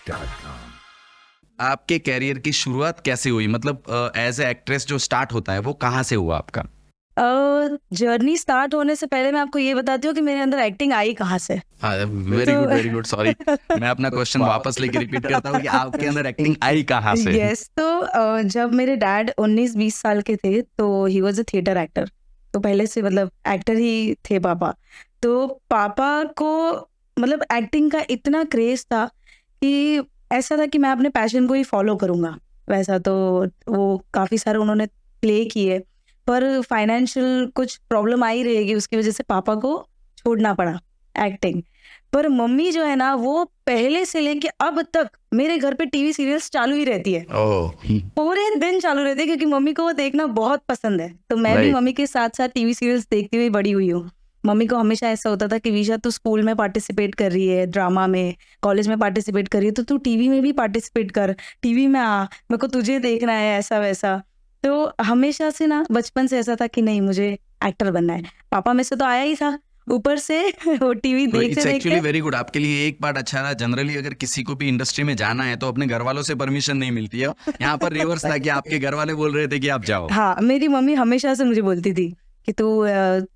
Music.com। आपके कैरियर की शुरुआत कैसे हुई? मतलब एज ए एक्ट्रेस जो स्टार्ट होता है वो कहाँ से हुआ आपका? जर्नी स्टार्ट होने से पहले मैं आपको ये बताती हूँ कि मेरे अंदर एक्टिंग आई कहाँ से। वेरी गुड सॉरी, मैं अपना क्वेश्चन वापस लेके रिपीट करता हूँ कि आपके अंदर एक्टिंग आई कहाँ से? यस, तो जब मेरे डैड 19-20 साल के थे तो he was a theatre actor. तो पहले से मतलब एक्टर ही थे पापा। तो पापा को मतलब एक्टिंग का इतना क्रेज था कि ऐसा था कि मैं अपने पैशन को ही फॉलो करूँगा। वैसा तो वो काफ़ी सारे उन्होंने प्ले किए, पर फाइनेंशियल कुछ प्रॉब्लम आई रहेगी, उसकी वजह से पापा को छोड़ना पड़ा एक्टिंग। पर मम्मी जो है ना, वो पहले से लेके अब तक मेरे घर पे टीवी सीरियल्स चालू ही रहती है। पूरे दिन चालू रहती है क्योंकि मम्मी को वो देखना बहुत पसंद है। तो मैं भी मम्मी के साथ साथ टीवी सीरियल्स देखती हुई बड़ी हुई हूँ। मम्मी को हमेशा ऐसा होता था कि विशा तू स्कूल में पार्टिसिपेट कर रही है, ड्रामा में, कॉलेज में पार्टिसिपेट कर रही है, तो तू टीवी में भी पार्टिसिपेट कर, टीवी में आ, मेरे को तुझे देखना है, ऐसा वैसा। तो हमेशा से ना बचपन से ऐसा था कि नहीं, मुझे एक्टर बनना है। पापा में से तो आया ही था, ऊपर से वो टीवी देखते एक्चुअली वेरी गुड। आपके लिए एक बात अच्छा रहा, जनरली अगर किसी को भी इंडस्ट्री में जाना है तो अपने घर वालों से परमिशन नहीं मिलती है। यहाँ पर रिवर्स था कि आपके घर वाले बोल रहे थे कि आप जाओ। हाँ, मेरी मम्मी हमेशा से मुझे बोलती थी कि तू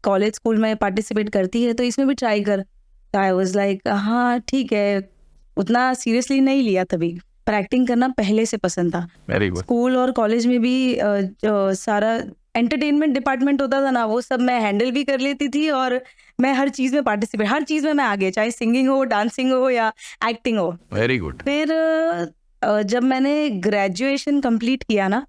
कॉलेज स्कूल में पार्टिसिपेट करती है तो इसमें भी ट्राई कर। तो आई वाज लाइक हाँ ठीक है, उतना सीरियसली नहीं लिया तभी, पर एक्टिंग करना पहले से पसंद था। Very good. स्कूल और कॉलेज में भी जो सारा एंटरटेनमेंट डिपार्टमेंट होता था ना, वो सब मैं हैंडल भी कर लेती थी और मैं हर चीज़ में पार्टिसिपेट, हर चीज़ में मैं आगे, चाहे सिंगिंग हो, डांसिंग हो या एक्टिंग हो। Very good. फिर जब मैंने ग्रेजुएशन कंप्लीट किया ना,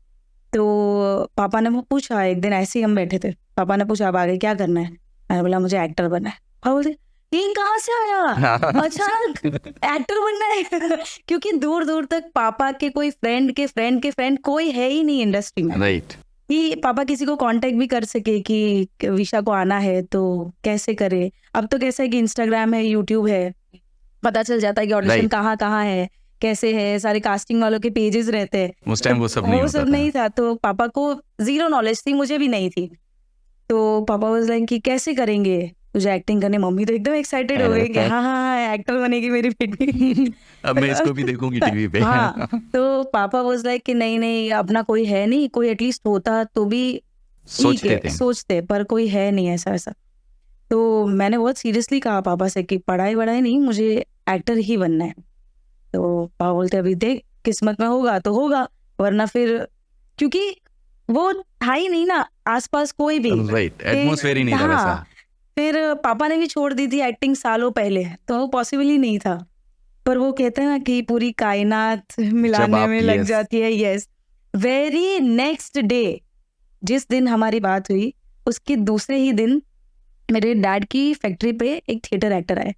तो पापा ने वो पूछा, एक दिन ऐसे ही हम बैठे थे, पापा ने पूछा अब आगे क्या करना है? मैंने बोला मुझे एक्टर बनना है। पापा बोलते ये कहाँ से आया, अचानक एक्टर बनना है? क्योंकि दूर दूर तक पापा के कोई फ्रेंड के फ्रेंड के फ्रेंड कोई है ही नहीं इंडस्ट्री में, राइट, कि पापा किसी को कांटेक्ट भी कर सके कि विशा को आना है तो कैसे करे। अब तो कैसा है कि इंस्टाग्राम है, यूट्यूब है, पता चल जाता है कि ऑडिशन कहाँ कहाँ है, कैसे है, सारे कास्टिंग वालों के पेजेस रहते हैं। उस टाइम वो सब नहीं था, तो पापा को जीरो नॉलेज थी, मुझे भी नहीं थी। तो पापा वाज लाइक कि कैसे करेंगे तुझे एक्टिंग करने? मम्मी तो एकदम एक्साइटेड हो गई कि हाँ हाँ एक्टर बनेगी मेरी बेटी। अब मैं इसको भी देखूंगी टीवी पे। हाँ, तो पापा वाज लाइक कि नहीं नहीं, अपना कोई है नहीं, कोई एटलीस्ट होता तो भी सोचते, पर कोई है नहीं ऐसा वैसा। तो मैंने बहुत सीरियसली कहा पापा से कि पढ़ाई वढ़ाई नहीं, मुझे एक्टर ही बनना है। तो पापा बोलते अभी देख, किस्मत में होगा तो होगा, वरना फिर, क्योंकि वो था ही नहीं ना आसपास कोई भी, राइट, एटमॉस्फेयर ही नहीं था वैसा। फिर पापा ने भी छोड़ दी थी एक्टिंग सालों पहले, तो वो पॉसिबल ही नहीं था। पर वो कहते हैं ना कि पूरी कायनात मिलाने में लग जाती है। यस, वेरी नेक्स्ट डे, जिस दिन हमारी बात हुई उसके दूसरे ही दिन मेरे डैड की फैक्ट्री पे एक थिएटर एक्टर आए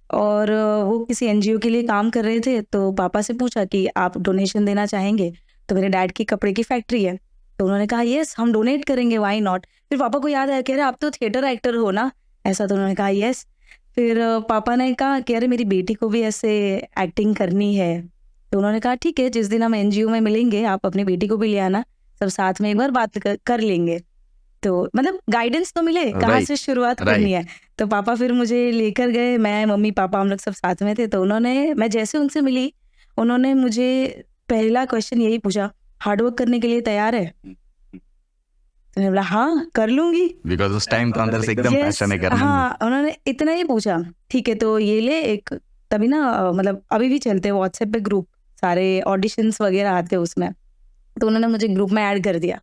और वो किसी एनजीओ के लिए काम कर रहे थे। तो पापा से पूछा कि आप डोनेशन देना चाहेंगे? तो मेरे डैड की कपड़े की फैक्ट्री है, तो उन्होंने कहा यस हम डोनेट करेंगे, व्हाई नॉट। फिर पापा को याद आया, कह रहे आप तो थिएटर एक्टर हो ना, ऐसा? तो उन्होंने कहा यस। फिर पापा ने कहा कि अरे मेरी बेटी को भी ऐसे एक्टिंग करनी है। तो उन्होंने कहा ठीक है, जिस दिन हम एनजीओ में मिलेंगे आप अपनी बेटी को भी ले आना, सब साथ में एक बार बात कर लेंगे। तो मतलब गाइडेंस तो मिले कहाँ से शुरुआत करनी है। तो पापा फिर मुझे लेकर गए, मैं मम्मी पापा हम लोग सब साथ में थे। तो उन्होंने, मैं जैसे उनसे मिली, उन्होंने मुझे पहला क्वेश्चन यही पूछा, हार्डवर्क करने के लिए तैयार है? तो मैंने बोला हाँ कर लूंगी, बिकॉज़ उस टाइम तो अंदर से एकदम पैशन है करने में। हाँ, उन्होंने इतना ही पूछा, ठीक है तो ये ले एक, तभी ना मतलब अभी भी चलते व्हाट्सएप पे ग्रुप, सारे ऑडिशंस वगैरह आते हैं उसमें, तो उन्होंने मुझे ग्रुप में ऐड कर दिया।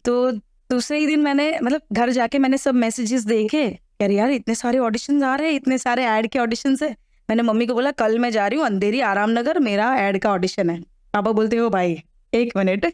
तो दूसरे ही दिन मैंने मतलब घर जाके मैंने सब मैसेजेस देखे, यार इतने सारे ऑडिशंस आ रहे हैं, इतने सारे ऐड के ऑडिशंस है। मैंने मम्मी को बोला कल मैं जा रही हूँ अंधेरी आराम नगर, मेरा ऐड का ऑडिशन है। पापा बोलते हो भाई एक मिनट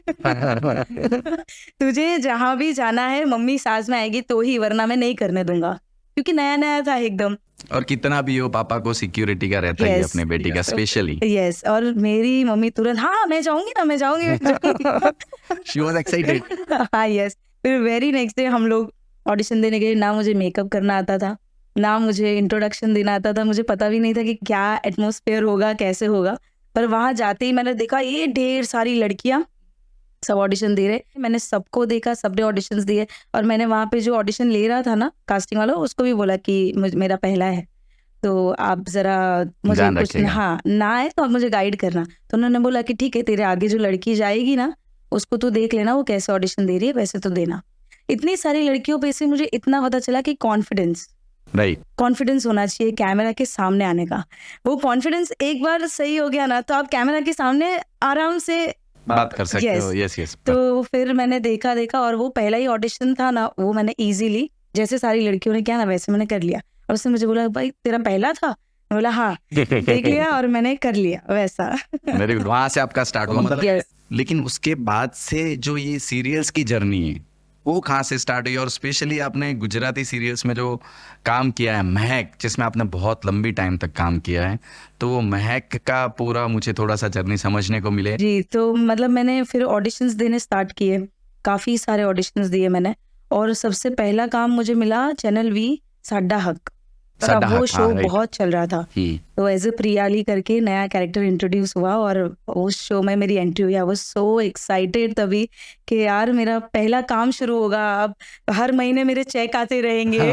तुझे जहां भी जाना है मम्मी साथ में आएगी तो ही, वरना मैं नहीं करने दूंगा, क्योंकि नया नया था एकदम। और कितना भी हो पापा को सिक्योरिटी का रहता है अपने बेटी का स्पेशली। यस, और मेरी मम्मी तुरंत हाँ मैं जाऊंगी ना, मैं जाऊंगी। She was excited. हाँ यस। फिर वेरी नेक्स्ट डे हम लोग ऑडिशन देने गए। ना मुझे मेकअप करना आता था, ना मुझे इंट्रोडक्शन देना आता था, मुझे पता भी नहीं था कि क्या एटमॉस्फेयर होगा, कैसे होगा। पर वहां जाते ही मैंने देखा ये ढेर सारी लड़कियां सब ऑडिशन दे रहे, मैंने सबको देखा, सबने ऑडिशंस दिए। और मैंने वहाँ पे जो ऑडिशन ले रहा था ना कास्टिंग वाला, उसको भी बोला कि मेरा पहला है। तो आप जरा मुझे ध्यान कुछ रखिएगा। हाँ ना आए तो आप मुझे गाइड करना। तो उन्होंने बोला कि ठीक है, तेरे आगे जो लड़की जाएगी ना उसको तू देख लेना, वो कैसे ऑडिशन दे रही है वैसे तो देना। इतनी सारी लड़कियों पे से मुझे इतना पता चला कि राइट, कॉन्फिडेंस होना चाहिए कैमरा के सामने आने का। वो कॉन्फिडेंस एक बार सही हो गया ना तो आप कैमरा के सामने आराम से बात कर सकते yes, हो। यस तो फिर मैंने देखा और वो पहला ही ऑडिशन था ना, वो मैंने इजीली जैसे सारी लड़कियों ने किया ना वैसे मैंने कर लिया। और उसने मुझे बोला भाई तेरा पहला था, मैं बोला हाँ, देख लिया और मैंने कर लिया वैसा। मेरे वहां से आपका स्टार्ट हुआ मतलब। Yes. लेकिन उसके बाद से जो ये सीरियल्स की जर्नी है वो कहाँ से स्टार्ट हुई, और स्पेशली आपने गुजराती सीरियल्स में जो काम किया है महक, जिसमें आपने बहुत लंबी टाइम तक काम किया है, तो वो महक का पूरा मुझे थोड़ा सा जर्नी समझने को मिले। जी, तो मतलब मैंने फिर ऑडिशंस देने स्टार्ट किए, काफी सारे ऑडिशंस दिए मैंने। और सबसे पहला काम मुझे मिला चैनल वी साडा हक। साडा तब वो हक, शो हाँ, right. बहुत चल रहा था, तो एज ए प्रियाली करके नया कैरेक्टर इंट्रोड्यूस हुआ और उस शो में मेरी एंट्री हुई। आई वाज सो एक्साइटेड तभी कि यार मेरा पहला काम शुरू होगा, अब हर महीने मेरे चेक आते रहेंगे।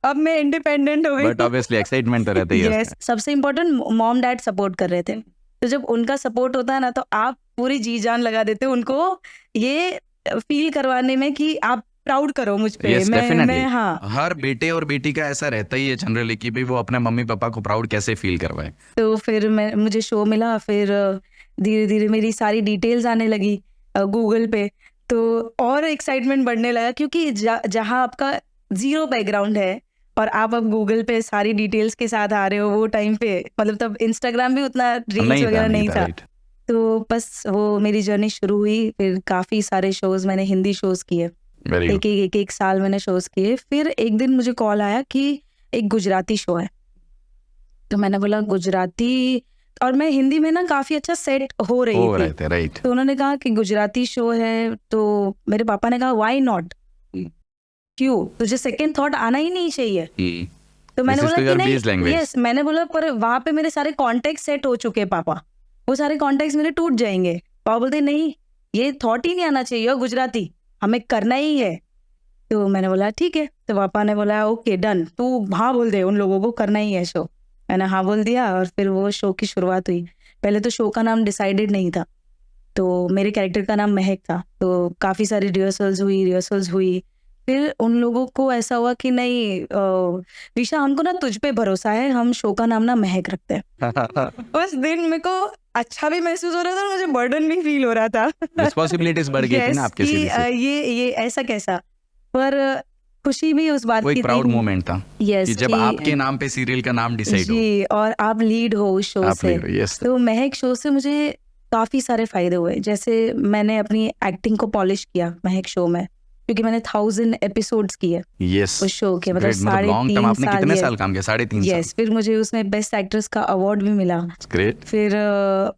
अब मैं इंडिपेंडेंट हो गई। बट ऑब्वियसली एक्साइटमेंट तो रहता ही है यस, सबसे इम्पोर्टेंट मॉम डैड सपोर्ट कर रहे थे। तो जब उनका सपोर्ट होता है ना तो आप पूरी जी जान लगा देते हो उनको ये फील करवाने में कि आप प्राउड करो मुझ पे। Yes, मैं definitely. हाँ, हर बेटे और बेटी का ऐसा रहता ही है जनरली कि भाई वो अपने मम्मी पापा को प्राउड कैसे फील करवाए। तो फिर मुझे शो मिला, फिर धीरे धीरे मेरी सारी डिटेल्स आने लगी गूगल पे, तो और एक्साइटमेंट बढ़ने लगा क्योंकि जहाँ आपका जीरो बैकग्राउंड है और आप अब गूगल पे सारी डिटेल्स के साथ आ रहे हो, वो टाइम पे मतलब तब इंस्टाग्राम भी उतना रील्स वगैरह नहीं था। right. तो बस वो मेरी जर्नी शुरू हुई। फिर काफी सारे शोज मैंने हिंदी शोज किए, Very good. एक साल मैंने शोज किए। फिर एक दिन मुझे कॉल आया कि एक गुजराती शो है, तो मैंने बोला गुजराती, और मैं हिंदी में ना काफी अच्छा सेट हो रही थी। राइट। तो उन्होंने कहा कि गुजराती शो है, तो मेरे पापा ने कहा व्हाई नॉट, क्यों, तुझे सेकंड थॉट आना ही नहीं चाहिए। तो मैंने बोला कि नहीं, यस, मैंने बोला पर वहां पे मेरे सारे कॉन्टेक्ट सेट हो चुके हैं पापा, वो सारे कॉन्टेक्ट मेरे टूट जाएंगे। पापा बोलते नहीं, ये थॉट ही नहीं आना चाहिए गुजराती, हमें करना ही है। तो मैंने बोला ठीक है। तो पापा ने बोला ओके डन, तू हाँ बोल दे, उन लोगों को करना ही है शो। मैंने हाँ बोल दिया और फिर वो शो की शुरुआत हुई। पहले तो शो का नाम डिसाइडेड नहीं था, तो मेरे कैरेक्टर का नाम महक था। तो काफ़ी सारी रिहर्सल्स हुई। फिर उन लोगों को ऐसा हुआ कि नहीं विशा, हमको ना तुझ पे भरोसा है, हम शो का नाम ना महक रखते हैं। उस दिन मेरे को अच्छा भी महसूस हो रहा था और मुझे बर्डन भी फील हो रहा था। रिस्पांसिबिलिटीज बढ़ गई थी ना आपके सीधे से। ये ऐसा कैसा, पर खुशी भी उस बात वो की एक प्राउड थी। मोमेंट था यस, कि जब आपके नाम पे सीरियल का नाम डिसाइड हो। जी, और आप लीड हो उस शो से। यस। तो महक शो से मुझे काफी सारे फायदे हुए, जैसे मैंने अपनी एक्टिंग को पॉलिश किया महक शो में, क्योंकि मैंने 1000 एपिसोड्स किए यस उस शो के, मतलब लॉन्ग टर्म। आपने कितने साल काम किया? 3.5 साल। यस, फिर मुझे उसमें बेस्ट एक्ट्रेस का अवार्ड भी मिला। ग्रेट। फिर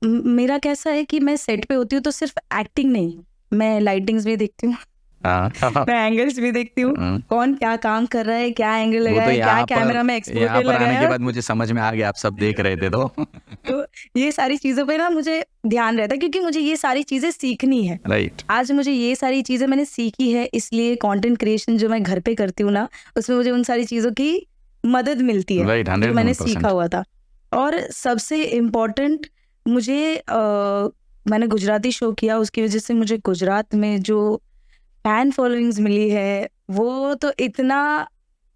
मेरा कैसा है कि मैं सेट पे होती हूँ तो सिर्फ एक्टिंग नहीं, मैं लाइटिंग्स भी देखती हूँ, मैं एंगल्स भी देखती हूँ, कौन क्या काम कर रहा है, क्या एंगल लगा है, क्या कैमरा में एक्सपोजर लगा है। आने के बाद मुझे समझ में आ गया, आप सब देख रहे थे तो ये सारी चीजों पे ना मुझे ध्यान रहता है, क्योंकि मुझे ये सारी चीजें सीखनी है। राइट। आज मुझे ये सारी चीजें मैंने सीखी है, इसलिए कंटेंट क्रिएशन जो मैं घर पे करती हूँ ना, उसमें मुझे उन सारी चीजों की मदद मिलती है, राइट, जो मैंने सीखा हुआ था। और सबसे इम्पोर्टेंट मुझे मैंने गुजराती शो किया, उसकी वजह से मुझे गुजरात में जो फैन फॉलोइंग्स मिली है वो तो इतना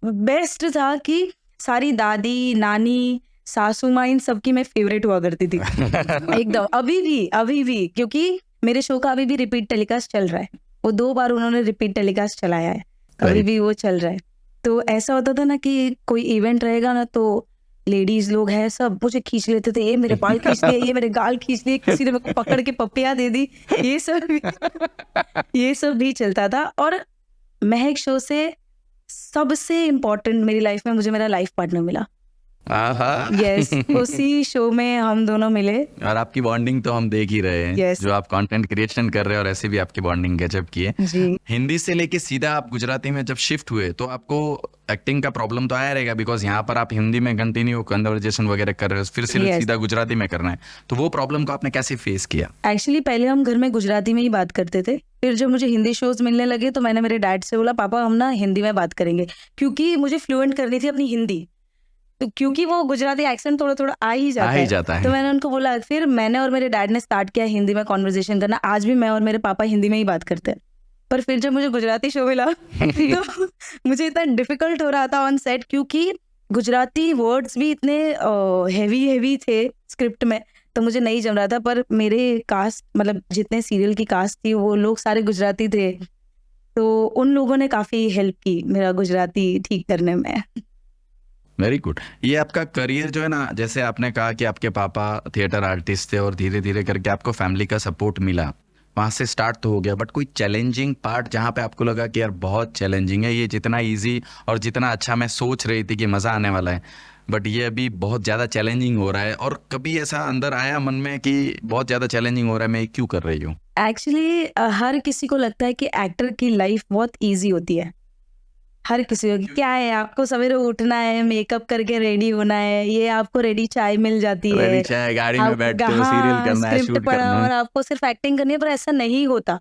बेस्ट था कि सारी दादी नानी सासू माँ इन सबकी मैं फेवरेट हुआ करती थी एकदम। अभी भी क्योंकि मेरे शो का अभी भी रिपीट टेलीकास्ट चल रहा है, वो 2 बार उन्होंने रिपीट टेलीकास्ट चलाया है, अभी भी वो चल रहा है। तो ऐसा होता था ना कि कोई इवेंट रहेगा ना तो लेडीज लोग हैं सब मुझे खींच लेते थे, ये मेरे बाल खींच लिए, ये मेरे गाल खींच लिए, किसी ने मेरे को पकड़ के पपिया दे दी, ये सब भी चलता था। और महक शो से सबसे इम्पोर्टेंट मेरी लाइफ में मुझे मेरा लाइफ पार्टनर मिला। यस, उसी शो में हम दोनों मिले। और आपकी बॉन्डिंग तो हम देख ही रहे हैं। Yes. जो आप कंटेंट क्रिएशन कर रहे हैं और ऐसे भी आपकी बॉन्डिंग गजब की है। जी। हिंदी से लेके सीधा आप गुजराती में जब शिफ्ट हुए तो आपको एक्टिंग का प्रॉब्लम तो आया रहेगा, बिकॉज यहाँ पर आप हिंदी में कंटिन्यू कन्वर्जेशन वगैरह कर रहे हो, फिर Yes. सीधा गुजराती में करना है, तो वो प्रॉब्लम को आपने कैसे फेस किया? एक्चुअली पहले हम घर में गुजराती में ही बात करते थे, फिर जब मुझे हिंदी शोज मिलने लगे तो मैंने मेरे डैड से बोला पापा हम ना हिंदी में बात करेंगे, क्योंकि मुझे फ्लुएंट करनी थी अपनी हिंदी। तो क्योंकि वो गुजराती एक्सेंट थोड़ा थोड़ा आ ही जाता है तो मैंने उनको बोला, फिर मैंने और मेरे डैड ने स्टार्ट किया हिंदी में कॉन्वर्जेशन करना। आज भी मैं और मेरे पापा हिंदी में ही बात करते हैं, पर फिर जब मुझे गुजराती शो मिला तो मुझे इतना डिफिकल्ट हो रहा था ऑन सेट, क्योंकि गुजराती वर्ड्स भी इतने हैवी थे स्क्रिप्ट में, तो मुझे नहीं जम रहा था। पर मेरे कास्ट मतलब जितने सीरियल की कास्ट थी वो लोग सारे गुजराती थे, तो उन लोगों ने काफ़ी हेल्प की मेरा गुजराती ठीक करने में। Very good. ये आपका करियर जो है ना, जैसे आपने कहा कि आपके पापा थिएटर आर्टिस्ट थे और धीरे धीरे करके आपको फैमिली का सपोर्ट मिला, वहाँ से स्टार्ट तो हो गया, बट कोई चैलेंजिंग पार्ट जहाँ पे आपको लगा कि यार बहुत चैलेंजिंग है, ये जितना इजी और जितना अच्छा मैं सोच रही थी कि मज़ा आने वाला है, बट ये अभी बहुत ज़्यादा चैलेंजिंग हो रहा है, और कभी ऐसा अंदर आया मन में कि बहुत ज़्यादा चैलेंजिंग हो रहा है, मैं ये क्यों कर रही हूँ? एक्चुअली हर किसी को लगता है कि एक्टर की लाइफ बहुत इजी होती है। हर किसी को क्या है, आपको सवेरे उठना है, मेकअप करके रेडी होना है, ये आपको रेडी चाय मिल जाती है, रेडी चाय, गाड़ी में बैठते हो, सीरियल करना है, स्क्रिप्ट शूट पढ़ा करना और है। आपको सिर्फ एक्टिंग करनी है। पर ऐसा नहीं होता।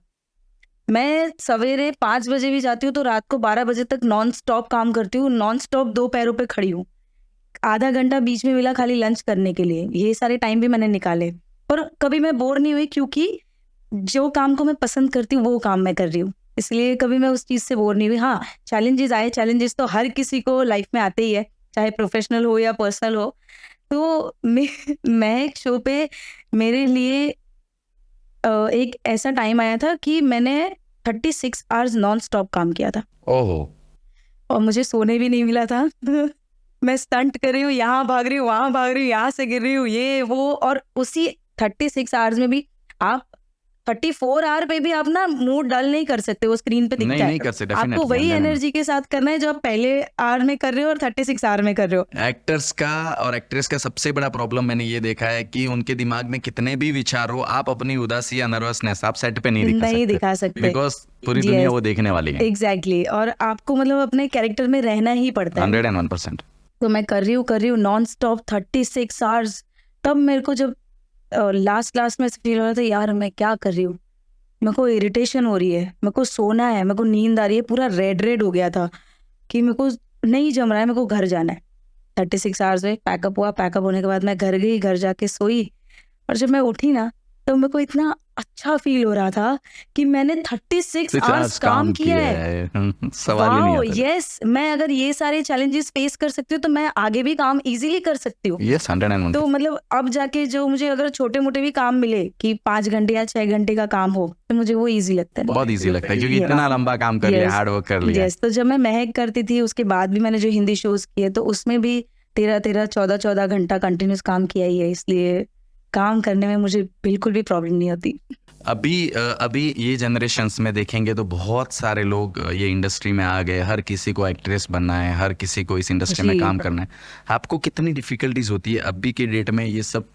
मैं सवेरे 5 बजे भी जाती हूँ तो रात को 12 बजे तक नॉन स्टॉप काम करती हूँ, नॉन स्टॉप 2 पैरों पे खड़ी हूँ। आधा घंटा बीच में मिला खाली लंच करने के लिए, ये सारे टाइम भी मैंने निकाले, पर कभी मैं बोर नहीं हुई, क्योंकि जो काम को मैं पसंद करती हूँ वो काम मैं कर रही हूँ, इसलिए कभी मैं उस चीज़ से बोर नहीं हुई। हाँ, चैलेंजेस आए, चैलेंजेस तो हर किसी को लाइफ में आते ही है, चाहे प्रोफेशनल हो या पर्सनल हो। तो मैं एक शो पे मेरे लिए एक ऐसा टाइम आया था कि मैंने 36 आवर्स नॉन स्टॉप काम किया था ओहो। और मुझे सोने भी नहीं मिला था। मैं स्टंट कर रही हूँ, यहाँ भाग रही हूँ, वहाँ भाग रही हूँ, यहाँ से गिर रही हूँ, ये वो, और उसी 36 आवर्स में भी आप 34 आवर पे भी आप ना मूड डल नहीं कर सकते, वो स्क्रीन पे दिखता नहीं है। कर सकते, आपको definitely, वही 100%। एनर्जी के साथ करना है जो आप पहले आवर में कर रहे हो और 36 आवर में कर रहे हो। एक्टर्स का और एक्ट्रेस का सबसे बड़ा प्रॉब्लम मैंने ये देखा है कि उनके दिमाग में कितने भी विचार हो, आप अपनी उदासी या नर्वसनेस आप सेट पे नहीं दिखा सकते बिकॉज पूरी दुनिया वो देखने वाली है। एग्जैक्टली, और आपको मतलब अपने कैरेक्टर में रहना ही पड़ता है। 101%। तो मैं कर रही हूँ नॉन स्टॉप 36 आवर्स। तब मेरे को जब लास्ट में फील हो रहा था, यार मैं क्या कर रही हूँ, मेरे को इरिटेशन हो रही है, मेरे को सोना है, मेरे को नींद आ रही है, पूरा रेड हो गया था कि मेरे को नहीं जम रहा है, मेरे को घर जाना है। 36 आवर्स में पैकअप हुआ, पैकअप होने के बाद मैं घर गई, घर जाके सोई, और जब मैं उठी ना तो मेरे को इतना अच्छा फील हो रहा था कि मैंने 36 आवर्स काम किया है। सवाल ही नहीं आता। यस, मैं अगर ये सारे चैलेंजेस फेस कर सकती हूँ तो मैं आगे भी काम इजीली कर सकती हूँ। यस, 101%। तो मतलब अब जाके जो मुझे अगर छोटे मोटे भी काम मिले कि 5 घंटे या 6 घंटे का काम हो, तो मुझे वो इजी लगता है, बहुत इजी लगता है, क्योंकि इतना लंबा काम कर लिया, हार्ड वर्क कर लिया। यस, तो जब मैं महक करती थी उसके बाद भी मैंने जो हिंदी शोज किए तो उसमें भी 14 घंटा कंटिन्यूस काम किया ही है, इसलिए काम करने में मुझे बिल्कुल भी प्रॉब्लम नहीं होती। अभी ये जनरेशन्स में देखेंगे तो बहुत सारे लोग ये इंडस्ट्री में आ गए, हर किसी को एक्ट्रेस बनना है, हर किसी को इस इंडस्ट्री में काम करना है। आपको कितनी डिफिकल्टीज होती है अभी के डेट में ये सब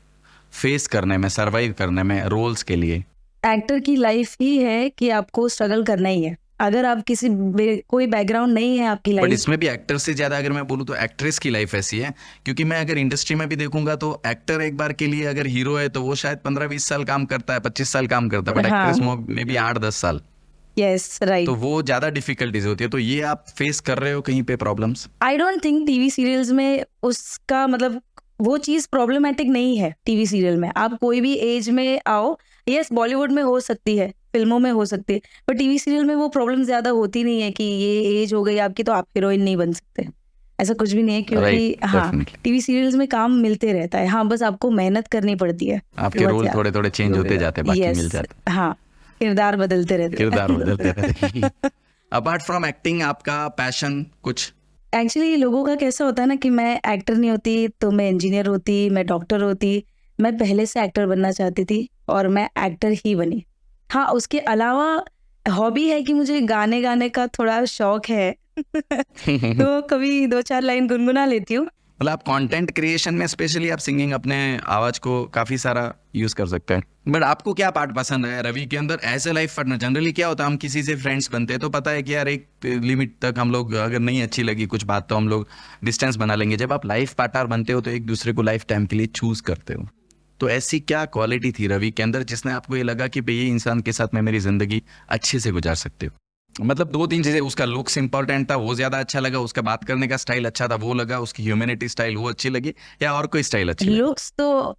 फेस करने में, सरवाइव करने में रोल्स के लिए? एक्टर की लाइफ ही है कि आपको स्ट्रगल करना ही है। अगर आप कोई बैकग्राउंड नहीं है आपकी बट लाइफ, इसमें भी एक्टर से ज्यादा अगर मैं बोलूँ तो एक्ट्रेस की लाइफ ऐसी है, क्योंकि मैं अगर इंडस्ट्री में भी देखूंगा तो एक्टर एक बार के लिए अगर हीरो है तो वो शायद 15-20 साल काम करता है, 25 साल काम करता है, बट एक्ट्रेस में भी 8-10 साल। Yes, right. तो वो ज्यादा डिफिकल्टीज होती है। तो ये आप फेस कर रहे हो कहीं पे problems? I don't think TV serials में उसका मतलब वो चीज प्रॉब्लमेटिक नहीं है। टीवी सीरियल में आप कोई भी एज में आओ, यस बॉलीवुड में हो सकती है, फिल्मों में हो सकती है, पर टीवी सीरियल में वो प्रॉब्लम ज्यादा होती नहीं है कि ये एज हो गई आपकी तो आप हीरोइन नहीं बन सकते, ऐसा कुछ भी नहीं है, क्योंकि हाँ टीवी सीरियल्स में काम मिलते रहता है। हाँ, बस आपको मेहनत करनी पड़ती है, आपके रोल थोड़े थोड़े चेंज होते जाते हैं, बाकी मिल जाते हैं। हाँ, किरदार बदलते रहते हैं। अपार्ट फ्रॉम एक्टिंग आपका पैशन कुछ? एक्चुअली लोगों का कैसा होता है ना कि मैं एक्टर नहीं होती तो मैं इंजीनियर होती, मैं डॉक्टर होती। मैं पहले से एक्टर बनना चाहती थी और मैं एक्टर ही बनी। हाँ, उसके अलावा हॉबी है कि मुझे गाने का थोड़ा शौक है। तो कभी 2-4 लाइन गुनगुना लेती हूँ। मतलब आप कंटेंट क्रिएशन में स्पेशली आप सिंगिंग, अपने आवाज को काफी सारा यूज कर सकते हैं। बट आपको क्या पार्ट पसंद है रवि के अंदर as a life partner? Generally क्या होता है, हम किसी से फ्रेंड्स बनते हैं तो पता है कि यार एक लिमिट तक हम लोग, अगर नहीं अच्छी लगी कुछ बात तो हम लोग डिस्टेंस बना लेंगे। जब आप लाइफ पार्टनर बनते हो तो एक दूसरे को लाइफ टाइम के लिए चूज करते हो। तो ऐसी क्या क्वालिटी थी रवि के अंदर जिसने आपको ये लगा कि भाई ये इंसान के साथ मैं मेरी जिंदगी अच्छे से गुजार सकते हो? मतलब 2-3 चीजें, उसका लुक्स इंपॉर्टेंट था, वो ज्यादा अच्छा लगा, उसका बात करने का स्टाइल अच्छा था वो लगा, उसकी ह्यूमैनिटी स्टाइल वो अच्छी लगी, या और कोई स्टाइल अच्छी लगी? लुक्स तो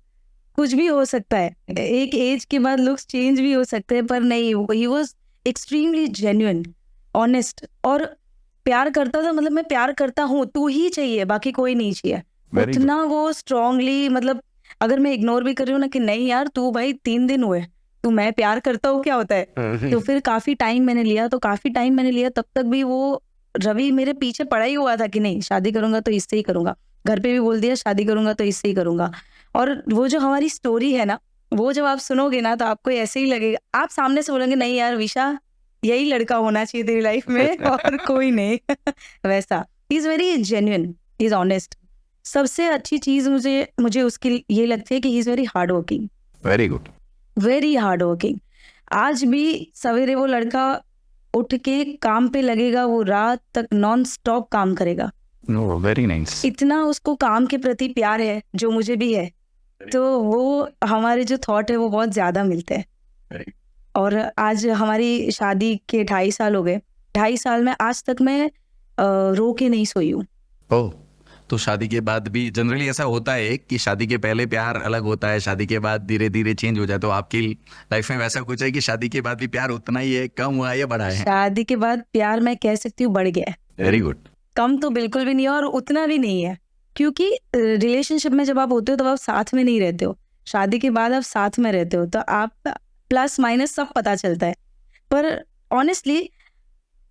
कुछ भी हो सकता है, एक एज के बाद लुक्स चेंज भी हो सकते हैं, पर नहीं, he was extremely genuine, honest, और प्यार करता था, मतलब मैं प्यार करता हूँ, तू ही चाहिए, बाकी कोई नहीं चाहिए। Very उतना वो स्ट्रांगली, मतलब अगर मैं इग्नोर भी कर रही हूँ ना कि नहीं यार तू भाई 3 दिन हुए, तू, मैं प्यार करता हूँ क्या होता है, तो फिर काफी टाइम मैंने लिया, तब तक भी वो रवि मेरे पीछे पड़ा ही हुआ था कि नहीं शादी करूंगा तो इससे ही करूंगा, घर पे भी बोल दिया शादी करूंगा तो इससे ही करूंगा। और वो जो हमारी स्टोरी है ना, वो जब आप सुनोगे ना तो आपको ऐसे ही लगेगा, आप सामने से बोलेंगे नहीं यार विशा, यही लड़का होना चाहिए तेरी लाइफ में और कोई नहीं वैसा। He is very genuine, he is honest. सबसे अच्छी चीज मुझे उसकी ये लगती है कि he is very hard working, very good. Very hard working. आज भी सवेरे वो लड़का उठ के काम पे लगेगा, वो रात तक नॉन स्टॉप काम करेगा। No, very nice. इतना उसको काम के प्रति प्यार है जो मुझे भी है, तो वो हमारे जो थॉट है वो बहुत ज्यादा मिलते हैं। और आज हमारी शादी के 2.5 साल हो गए, 2.5 साल में आज तक मैं रो के नहीं सोई हूँ। ओह, तो शादी के बाद भी जनरली ऐसा होता है कि शादी के पहले प्यार अलग होता है, शादी के बाद धीरे धीरे चेंज हो जाए, तो आपकी लाइफ में वैसा कुछ है कि शादी के बाद भी प्यार उतना ही है, कम हुआ है या बढ़ा है? शादी के बाद प्यार मैं कह सकती हूँ बढ़ गया है। Very good. कम तो बिल्कुल भी नहीं है और उतना भी नहीं है, क्योंकि रिलेशनशिप में जब आप होते हो तब आप साथ में नहीं रहते हो, शादी के बाद आप साथ में रहते हो, तो आप प्लस माइनस सब पता चलता है। पर ऑनेस्टली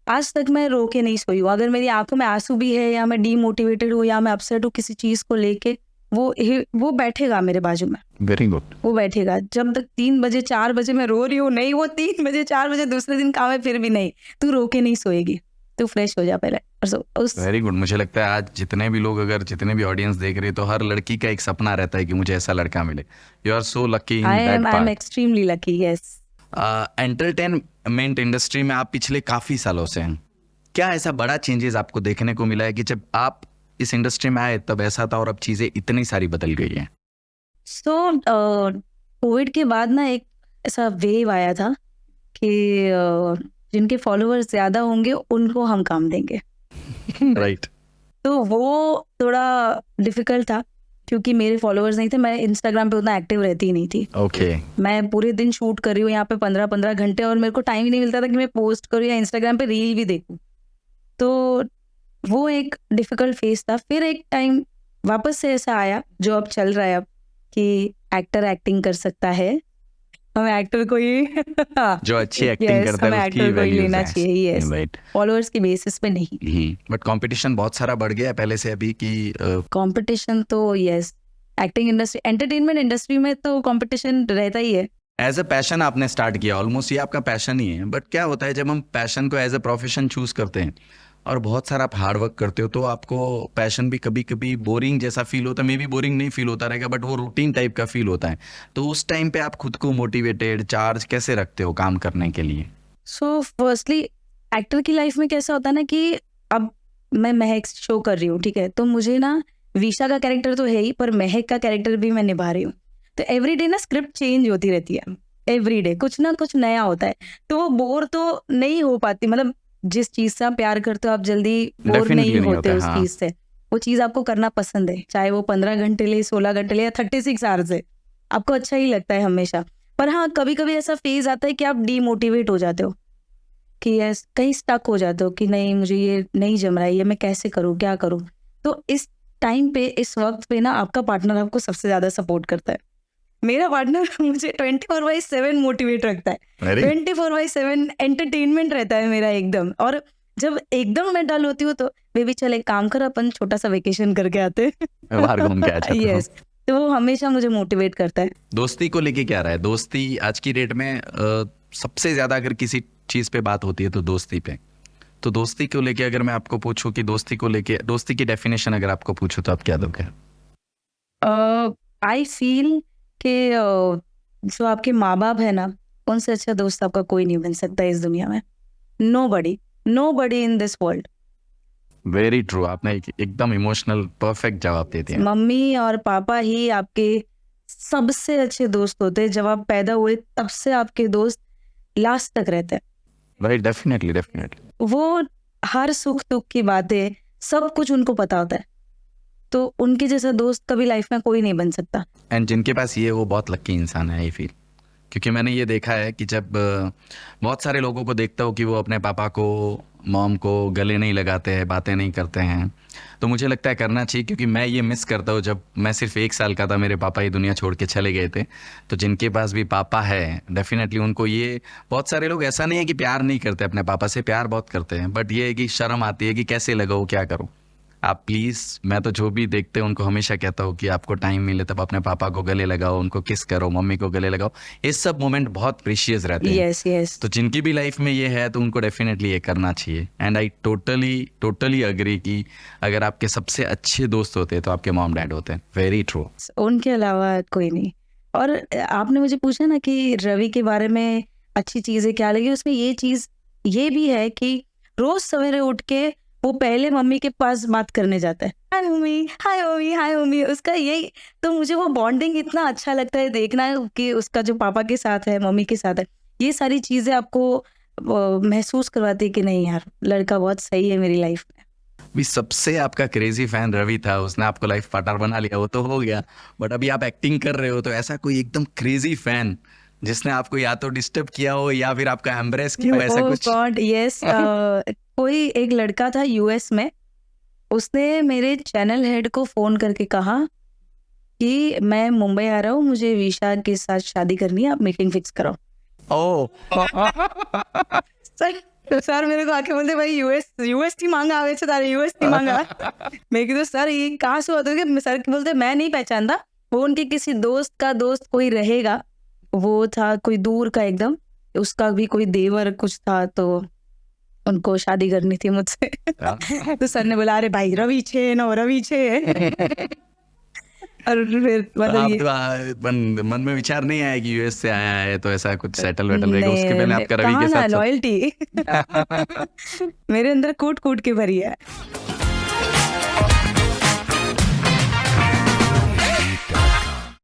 आज तक मैं रो के नहीं सोई हूँ। अगर मेरी आंखों में आंसू भी है, या मैं डीमोटिवेटेड हूँ, या मैं अपसेट हूँ किसी चीज को लेके, वो बैठेगा मेरे बाजू में, वेरी गुड। वो बैठेगा जब तक 3 बजे 4 बजे मैं रो रही हूँ, नहीं वो 3 बजे 4 बजे दूसरे दिन काम है फिर भी नहीं, तू रो के नहीं सोएगी, तू फ्रेश हो जा पहले और सो। उस वेरी गुड। मुझे लगता है आज जितने भी लोग, अगर जितने भी ऑडियंस देख रहे हैं, तो हर लड़की का एक सपना रहता है कि मुझे ऐसा लड़का मिले। You are so lucky in I that am part. Extremely lucky, yes. Entertainment industry में आप पिछले काफी सालों से हैं, क्या ऐसा बड़ा चेंजेस आपको देखने को मिला है कि जब आप इस इंडस्ट्री में आए तब ऐसा था और अब चीजें इतनी सारी बदल गई हैं? सो कोविड के बाद ना एक ऐसा वेव आया था कि जिनके फॉलोअर्स ज्यादा होंगे उनको हम काम देंगे। राइट। तो वो थोड़ा डिफिकल्ट था, क्योंकि मेरे फॉलोअर्स नहीं थे, मैं इंस्टाग्राम पे उतना एक्टिव रहती ही नहीं थी। ओके। मैं पूरे दिन शूट कर रही हूँ यहाँ पे 15-15 घंटे, और मेरे को टाइम ही नहीं मिलता था कि मैं पोस्ट करूँ या इंस्टाग्राम पे रील भी देखूँ। तो वो एक डिफिकल्ट फेज था। फिर एक टाइम वापस से ऐसा आया जो अब चल रहा है अब, कि एक्टर एक्टिंग कर सकता है, हमें एक्टर को ही जो अच्छी एक्टिंग करता है हमें उसकी एक्टर को ही वैल्यूज लेना है। चाहिए, यस, राइट। फॉलोअर्स की बेसिस पे नहीं। बट कंपटीशन बहुत सारा बढ़ गया है पहले से अभी की। कंपटीशन तो yes, acting industry, entertainment industry में तो कंपटीशन रहता ही है। एज अ पैशन आपने स्टार्ट किया, ऑलमोस्ट ये आपका पैशन ही है, बट क्या होता है जब हम पैशन को एज अ प्रोफेशन चूज करते हैं और बहुत सारा आप हार्ड वर्क करते हो, तो आपको पैशन भी कभी कभी बोरिंग जैसा फील होता है। मे बी बोरिंग नहीं फील होता रहेगा, बट वो रूटीन टाइप का फील होता है। तो उस टाइम पे आप खुद को मोटिवेटेड, चार्ज कैसे रखते हो काम करने के लिए? सो फर्स्टली एक्टर की लाइफ में कैसा होता है ना कि अब मैं महक शो कर रही हूँ, ठीक है, तो मुझे ना विशा का कैरेक्टर तो है ही, पर महक का कैरेक्टर भी मैं निभा रही हूँ। तो एवरीडे ना स्क्रिप्ट चेंज होती रहती है, एवरीडे कुछ ना कुछ नया होता है, तो वो बोर तो नहीं हो पाती। मतलब जिस चीज से आप प्यार करते हो आप जल्दी बोर Definitely नहीं नहीं होते होता है, उस हाँ। चीज से। वो चीज आपको करना पसंद है, चाहे वो 15 घंटे ले, 16 घंटे ले, या 36 आवर्स है, आपको अच्छा ही लगता है हमेशा। पर हाँ, कभी कभी ऐसा फेज आता है कि आप डीमोटिवेट हो जाते हो, कि यस कहीं स्टक हो जाते हो कि नहीं मुझे ये नहीं जम रहा है, ये मैं कैसे करूँ, क्या करूँ। तो इस टाइम पे, इस वक्त पे ना आपका पार्टनर आपको सबसे ज्यादा सपोर्ट करता है। मेरा पार्टनर मुझे 24/7 मोटिवेट रखता है, Very- 24/7 एंटरटेनमेंट रहता है मेरा एकदम। और जब एकदम मैं डल होती हूँ तो बेबी चल एक काम कर, अपन छोटा सा वेकेशन करके आते बाहर घूम के आ जाते हो। यस, तो वो हमेशा मुझे मोटिवेट करता है। दोस्ती को लेके क्या रहा है? दोस्ती आज की डेट में सबसे ज्यादा अगर किसी चीज पे बात होती है तो दोस्ती पे। तो दोस्ती को लेके अगर मैं आपको पूछूं कि दोस्ती को लेके, दोस्ती की डेफिनेशन अगर आपको पूछूं तो आप क्या दोगे? आई फील कि जो आपके माँ बाप है ना, उनसे अच्छा दोस्त आपका कोई नहीं बन सकता इस दुनिया में। Nobody in this world. Very true. आपने एकदम इमोशनल परफेक्ट जवाब दे दिया। मम्मी और पापा ही आपके सबसे अच्छे दोस्त होते हैं। जब आप पैदा हुए तब से आपके दोस्त लास्ट तक रहते हैं। Right, definitely definitely. वो हर सुख दुख की बातें सब कुछ उनको पता होता है, तो उनके जैसा दोस्त कभी लाइफ में कोई नहीं बन सकता। एंड जिनके पास ये वो बहुत लकी इंसान है, आई फील। क्योंकि मैंने ये देखा है कि जब बहुत सारे लोगों को देखता हूँ कि वो अपने पापा को, मॉम को गले नहीं लगाते हैं, बातें नहीं करते हैं, तो मुझे लगता है करना चाहिए। क्योंकि मैं ये मिस करता हूँ, जब मैं सिर्फ 1 साल का था मेरे पापा ये दुनिया छोड़ के चले गए थे। तो जिनके पास भी पापा है डेफिनेटली उनको ये, बहुत सारे लोग ऐसा नहीं है कि प्यार नहीं करते, अपने पापा से प्यार बहुत करते हैं, बट ये है कि शर्म आती है कि कैसे लगाओ, क्या करूँ। आप प्लीज़, मैं तो जो भी देखते हैं उनको हमेशा कहता हूँ कि आपको टाइम मिले तब अपने पापा को गले लगाओ, उनको किस करो, मम्मी को गले लगाओ। ये सब मोमेंट बहुत प्रीशियस रहते हैं। यस यस, तो जिनकी भी लाइफ में ये है तो उनको डेफिनेटली ये करना चाहिए। एंड आई टोटली अग्री कि अगर आपके सबसे अच्छे दोस्त होते हैं तो आपके मॉम डैड होते हैं। Very true. उनके अलावा कोई नहीं। और आपने मुझे पूछा ना कि रवि के बारे में अच्छी चीजें क्या लगी, उसमें ये चीज ये भी है कि रोज सवेरे उठ के वो पहले मम्मी के पास बात करने जाता है, हाय मम्मी, हाय मम्मी, हाय मम्मी। उसका यही, तो मुझे वो बॉन्डिंग इतना अच्छा लगता है देखना कि उसका जो पापा के साथ है, मम्मी के साथ है, ये सारी चीजें आपको महसूस करवाती है कि नहीं यार, लड़का बहुत सही है मेरी लाइफ में। भी सबसे आपका क्रेजी फैन रवि था, उसने आपको लाइफ पार्टनर बना लिया, वो तो हो गया। बट अभी आप एक्टिंग कर रहे हो, तो ऐसा कोई एकदम क्रेजी फैन जिसने आपको या तो डिस्टर्ब किया हो या फिर आपका एम्ब्रेस किया हो, ऐसा कुछ? गॉड यस, कोई एक लड़का था यूएस में, उसने मेरे चैनल हेड को फोन करके कहा कि मैं मुंबई आ रहा हूँ, मुझे विशा के साथ शादी करनी है, आप मीटिंग फिक्स करो। ओ सर मेरे को आके बोलते भाई यूएस थी मांगा आवे तारे यूएस थी मांगा। मैं कही तो सर ये कहाँ से हुआ? तो सर बोलते मैं नहीं पहचानता, वो उनके किसी दोस्त का दोस्त कोई रहेगा, वो था कोई दूर का एकदम, उसका भी कोई देवर कुछ था, तो उनको शादी करनी थी मुझसे। तो सर ने बोला अरे भाई रवि छे न रवि छे। और फिर मतलब ये मन में विचार नहीं आया कि यूएस से आया है तो ऐसा कुछ सेटल वेटल रहेगा, उसके पहले आपका रवि के साथ लॉयल्टी मेरे अंदर कूट कूट के भरी है।